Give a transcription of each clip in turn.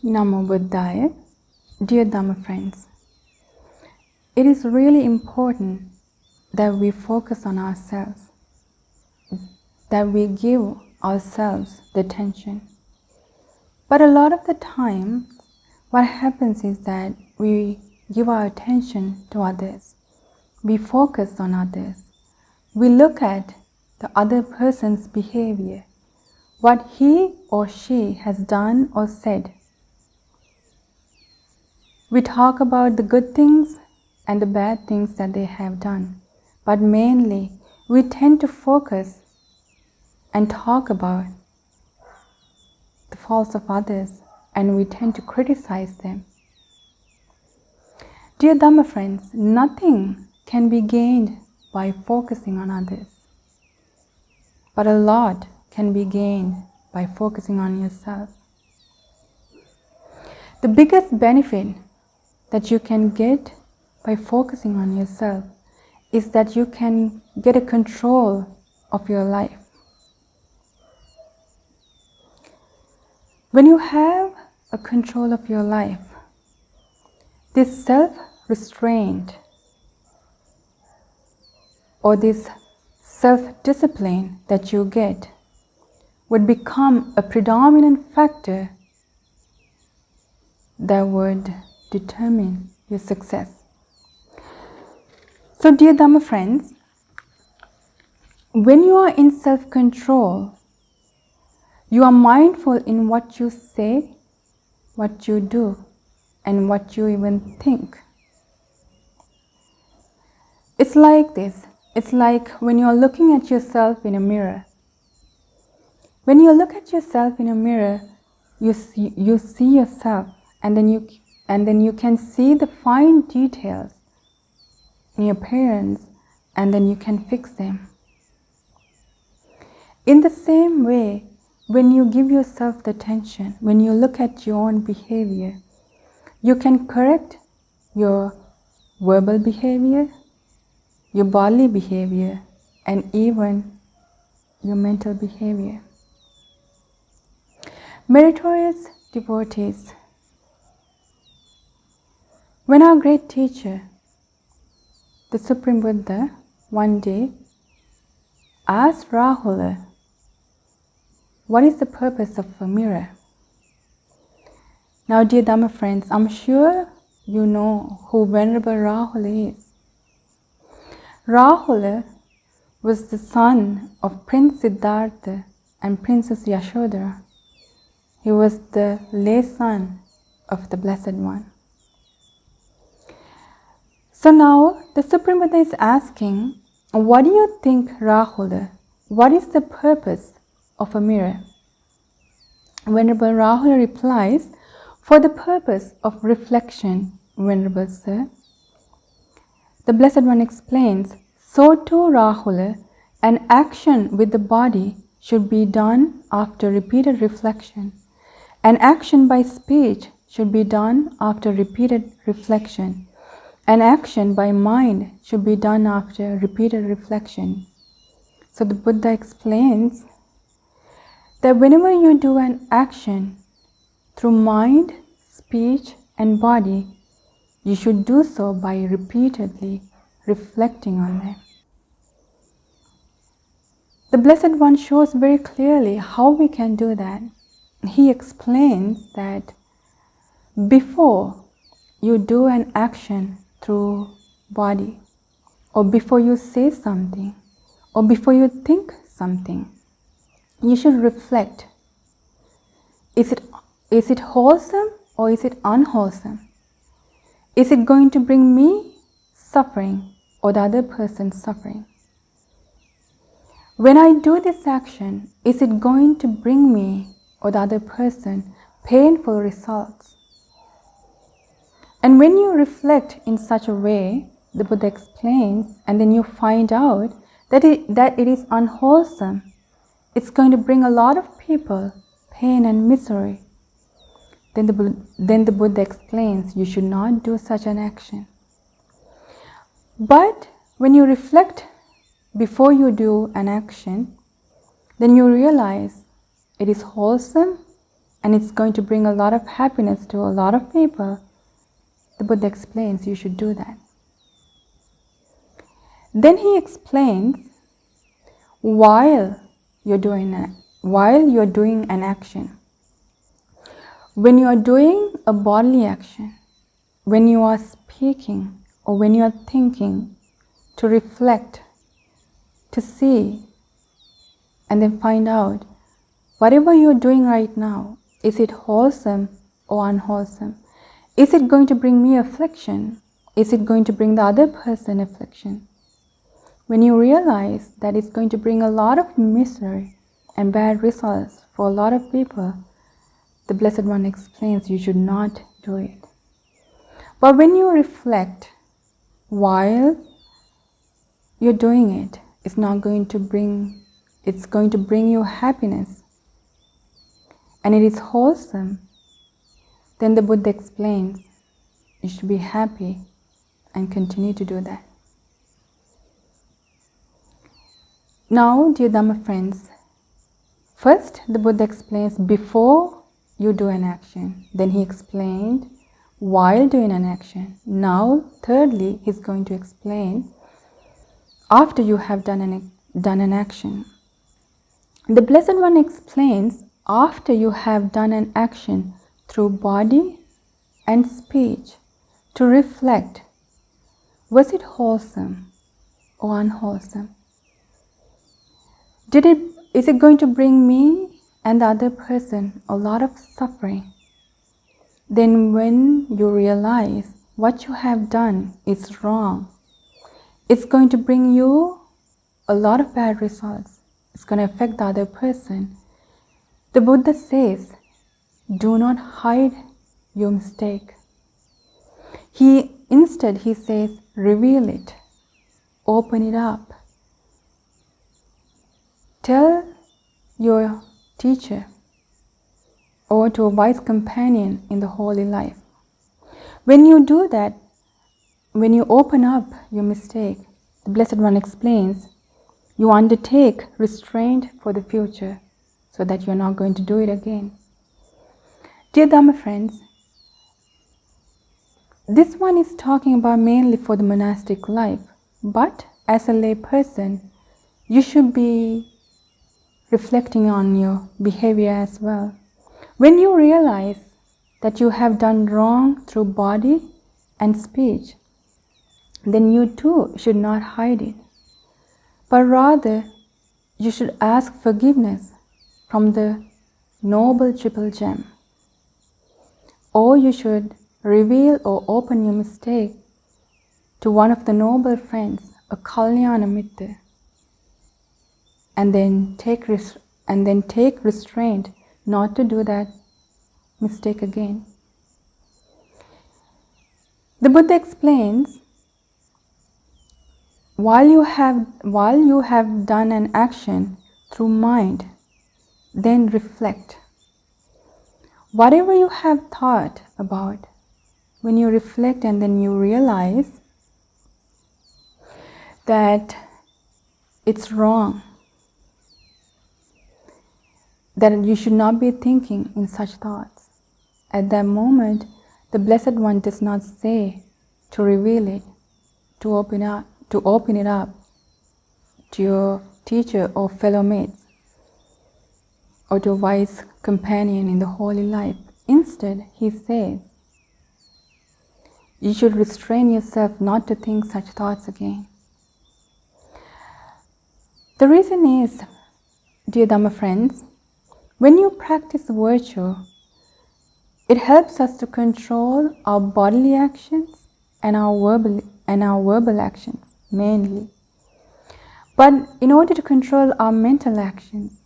Namo Buddhaya. Dear Dhamma friends, it is really important that we focus on ourselves, that we give ourselves the attention. But a lot of the time, what happens is that we give our attention to others. We focus on others. We look at the other person's behavior, what he or she has done or said. We talk about the good things and the bad things that they have done, but mainly we tend to focus and talk about the faults of others, and we tend to criticize them. Dear Dhamma friends, nothing can be gained by focusing on others, but a lot can be gained by focusing on yourself. The biggest benefit that you can get by focusing on yourself is that you can get a control of your life. When you have a control of your life, this self-restraint or this self-discipline that you get would become a predominant factor that would determine your success. So, dear Dhamma friends, when you are in self-control, you are mindful in what you say, what you do, and what you even think. It's like this. It's like when you're looking at yourself in a mirror. When you look at yourself in a mirror, you see yourself, and then you can see the fine details in your appearance, and then you can fix them. In the same way, when you give yourself the attention, when you look at your own behavior, you can correct your verbal behavior, your bodily behavior, and even your mental behavior. Meritorious devotees, when our great teacher, the Supreme Buddha, one day asked Rahula, what is the purpose of a mirror? Now, dear Dhamma friends, I'm sure you know who Venerable Rahula is. Rahula was the son of Prince Siddhartha and Princess Yashodhara. He was the lay son of the Blessed One. So now the Supreme Buddha is asking, what do you think, Rahula? What is the purpose of a mirror? Venerable Rahula replies, for the purpose of reflection, Venerable Sir. The Blessed One explains, so too, Rahula, an action with the body should be done after repeated reflection. An action by speech should be done after repeated reflection. An action by mind should be done after repeated reflection. So the Buddha explains that whenever you do an action through mind, speech, and body, you should do so by repeatedly reflecting on them. The Blessed One shows very clearly how we can do that. He explains that before you do an action through body, or before you say something, or before you think something, you should reflect. Is it wholesome or is it unwholesome? Is it going to bring me suffering or the other person suffering? When I do this action, is it going to bring me or the other person painful results? And when you reflect in such a way, the Buddha explains, and then you find out that it is unwholesome, it's going to bring a lot of people pain and misery, then the Buddha explains you should not do such an action. But when you reflect before you do an action, then you realize it is wholesome and it's going to bring a lot of happiness to a lot of people, the Buddha explains you should do that. Then he explains while you're doing an action. When you are doing a bodily action, when you are speaking or when you are thinking, to reflect, to see, and then find out whatever you're doing right now, is it wholesome or unwholesome? Is it going to bring me affliction? Is it going to bring the other person affliction? When you realize that it's going to bring a lot of misery and bad results for a lot of people, the Blessed One explains you should not do it. But when you reflect while you're doing it, it's going to bring you happiness, and it is wholesome, then the Buddha explains you should be happy and continue to do that. Now, dear Dhamma friends, first the Buddha explains before you do an action. Then he explained while doing an action. Now, thirdly, he's going to explain after you have done an action. The Blessed One explains after you have done an action through body and speech, to reflect, was it wholesome or unwholesome? Is it going to bring me and the other person a lot of suffering? Then when you realize what you have done is wrong, it's going to bring you a lot of bad results. It's going to affect the other person. The Buddha says, do not hide your mistake. Instead he says, reveal it, open it up. Tell your teacher or to a wise companion in the holy life. When you do that, when you open up your mistake, the Blessed One explains, you undertake restraint for the future so that you're not going to do it again. Dear Dhamma friends, this one is talking about mainly for the monastic life, but as a lay person, you should be reflecting on your behavior as well. When you realize that you have done wrong through body and speech, then you too should not hide it, but rather you should ask forgiveness from the noble triple gem, or you should reveal or open your mistake to one of the noble friends, a Kalyana Mitta, and then take restraint not to do that mistake again. The Buddha explains, while you have done an action through mind, then reflect. Whatever you have thought about, when you reflect and then you realize that it's wrong, that you should not be thinking in such thoughts. At that moment, the Blessed One does not say to reveal it, to open it up to your teacher or fellow mates, or to a wise companion in the holy life. Instead, he says, you should restrain yourself not to think such thoughts again. The reason is, dear Dhamma friends, when you practice virtue, it helps us to control our bodily actions and our verbal actions mainly. But in order to control our mental actions,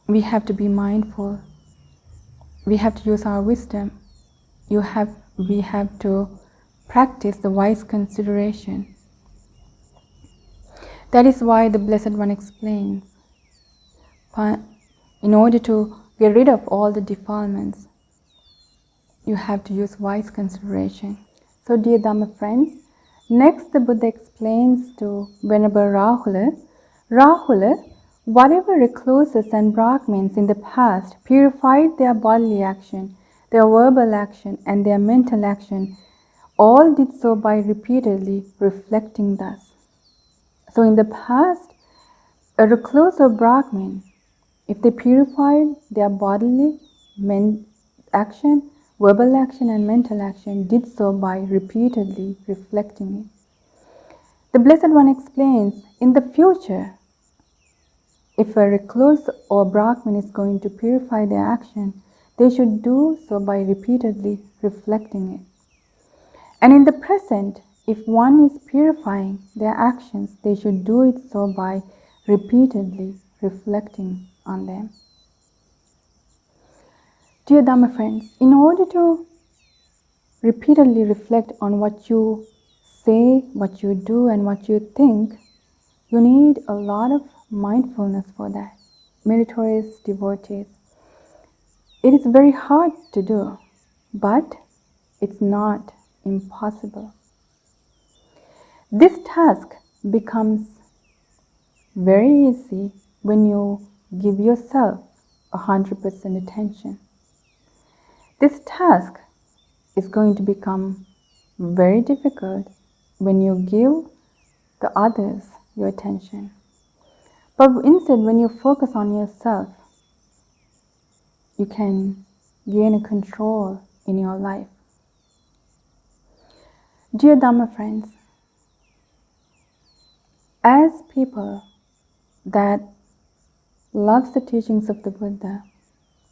we have to be mindful. We have to use our wisdom. We have to practice the wise consideration. That is why the Blessed One explains, in order to get rid of all the defilements, you have to use wise consideration. So, dear Dhamma friends, next the Buddha explains to Venerable Rahula, Whatever recluses and Brahmins in the past purified their bodily action, their verbal action, and their mental action, all did so by repeatedly reflecting thus. So in the past, a recluse or Brahmin, if they purified their bodily action, verbal action, and mental action, did so by repeatedly reflecting it. The Blessed One explains, in the future, if a recluse or Brahmin is going to purify their action, they should do so by repeatedly reflecting it. And in the present, if one is purifying their actions, they should do it so by repeatedly reflecting on them. Dear Dhamma friends, in order to repeatedly reflect on what you say, what you do, and what you think, you need a lot of mindfulness for that. Meritorious devotees. It is very hard to do, but it's not impossible. This task becomes very easy when you give yourself 100% attention. This task is going to become very difficult when you give the others your attention. But instead, when you focus on yourself, you can gain a control in your life. Dear Dhamma friends, as people that loves the teachings of the Buddha,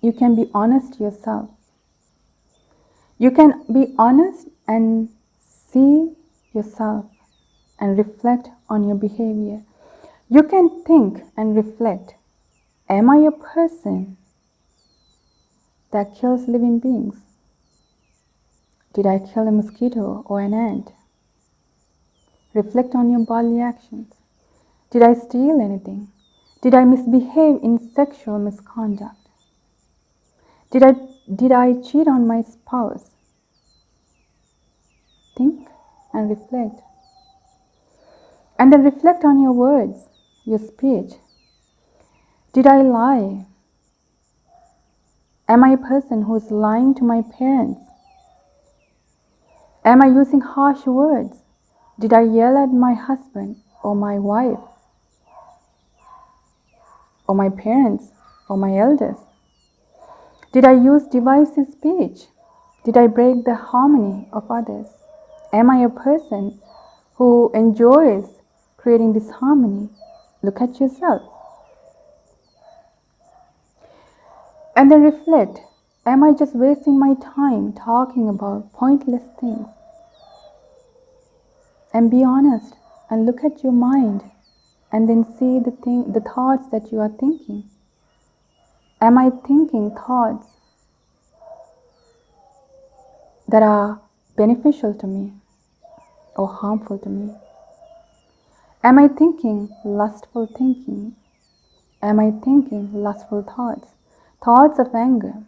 you can be honest yourself. You can be honest and see yourself and reflect on your behavior. You can think and reflect, am I a person that kills living beings? Did I kill a mosquito or an ant? Reflect on your bodily actions. Did I steal anything? Did I misbehave in sexual misconduct? Did I cheat on my spouse? Think and reflect. And then reflect on your words, your speech. Did I lie? Am I a person who is lying to my parents? Am I using harsh words? Did I yell at my husband or my wife or my parents or my elders? Did I use divisive speech? Did I break the harmony of others? Am I a person who enjoys creating disharmony? Look at yourself. And then reflect, am I just wasting my time talking about pointless things? And be honest and look at your mind and then see the thoughts that you are thinking. Am I thinking thoughts that are beneficial to me or harmful to me? Am I thinking lustful thinking? Am I thinking lustful thoughts? Thoughts of anger.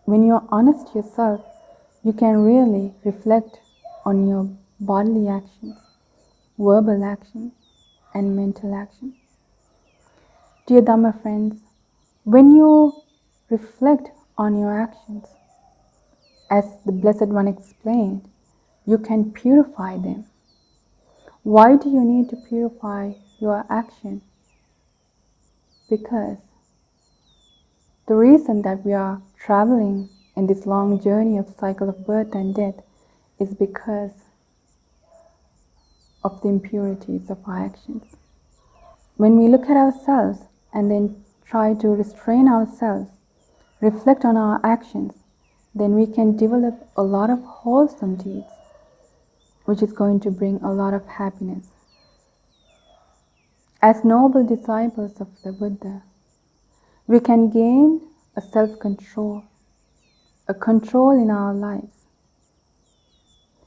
When you are honest yourself, you can really reflect on your bodily actions, verbal actions, and mental actions. Dear Dhamma friends, when you reflect on your actions, as the Blessed One explained, you can purify them. Why do you need to purify your action? Because the reason that we are traveling in this long journey of cycle of birth and death is because of the impurities of our actions. When we look at ourselves and then try to restrain ourselves, reflect on our actions, then we can develop a lot of wholesome deeds, which is going to bring a lot of happiness. As noble disciples of the Buddha, we can gain a self-control, a control in our lives.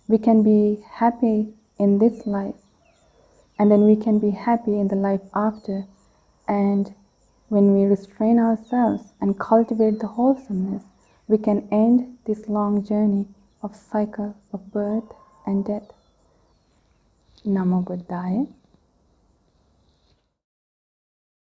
We can be happy in this life, and then we can be happy in the life after. And when we restrain ourselves and cultivate the wholesomeness, we can end this long journey of cycle of birth and death. Namo Buddhaya.